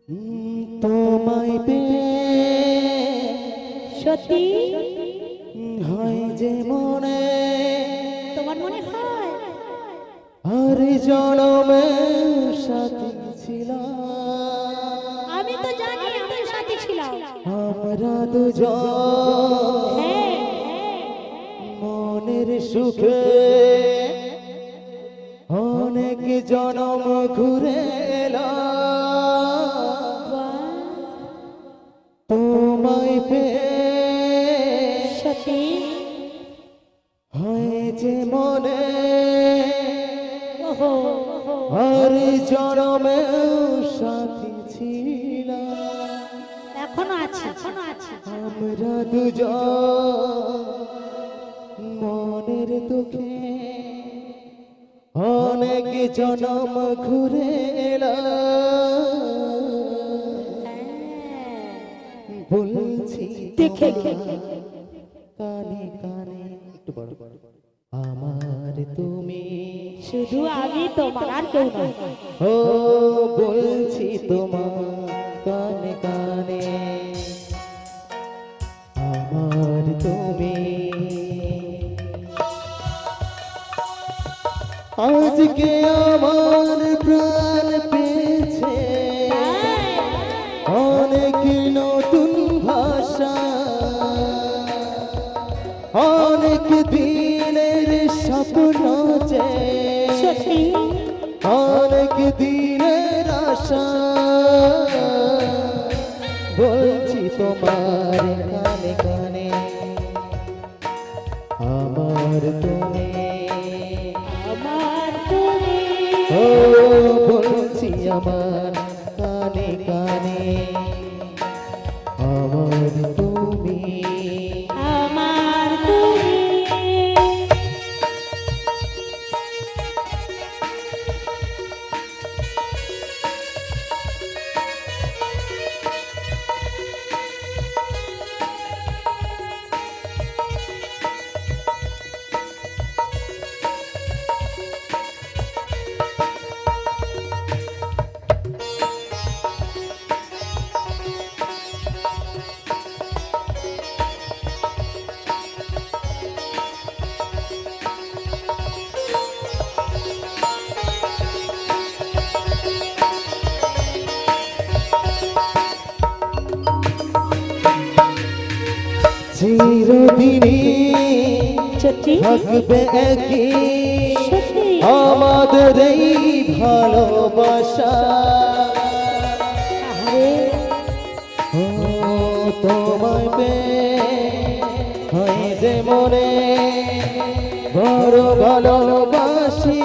তোমায় পেয়ে সত্যি হয় যে মনে, তোমার মনে হয় আর জনমে সাথী ছিলাম। আমি তো জানি আমার সাথে ছিলাম। আমরা দুজন হ্যাঁ মনের সুখে অনেক জনম ঘুরে এলাম। তোমায় পেয়ে সত্যি হয় যে মনে, ওহো আর জনমে সাথী ছিলাম। এখনো আছে এখনো আছে। আমরা দুজন মনের দুঃখে অনেক জনম ঘুরে এলাম। বলছি দেখে কানে কানে একটু বড় বড়, আমার তুমি শুধু আমি তোমার আর কেউ নয়। ও বলছি তোমার কানে কানে, আমার তুমি আজকে আমার প্রাণ পেয়েছে অনেক নতুন ভাষা, অনেক দিনের স্বপ্ন যে সত্যি অনেক দিনের আশা। বলছি তোমার কানে কানে, আমার তুমি আমার তুমি ও বলছি আমার কানে কানে, আমার তুমি আমার তুমি চিরদিনই সত্যি থাকবে একই সত্যি আমাদের এই ভালোবাসা। আরে ও তোমায় পেয়ে হয় যে মনে বড় ভালোবাসি।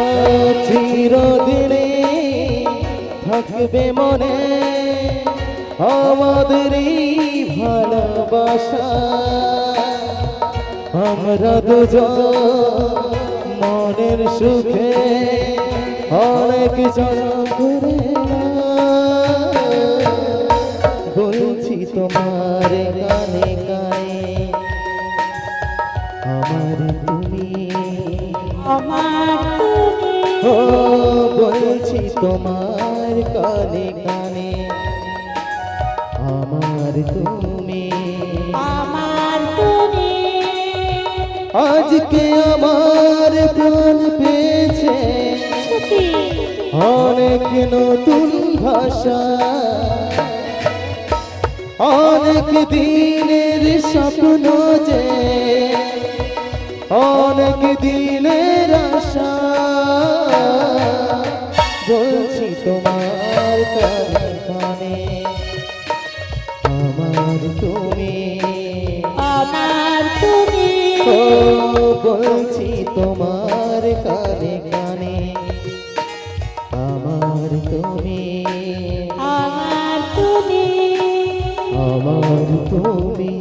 ও চিরদিনে থাকবে মনে আমাদের এই ভালোবাসা। আমরা দুজন মনের সুখে অনেক জন ঘুরে এলাম। বলছি তোমার কানে কানে, আমার তুমি আমার তুমি ও বলছি তোমার কানে কানে, আমার তুমি আমার তুমি আজকে আমার প্রাণ পেয়েছে সত্যি অনেক নতুন ভাষা, অনেক দিনের স্বপ্ন যে অনেক দিনের আশা। বলছি তোমার কানে কানে, আমার তুমি আমার তুমি ও বলছি তোমার কানে কানে, আমার তুমি আমার তুমি আমার তুমি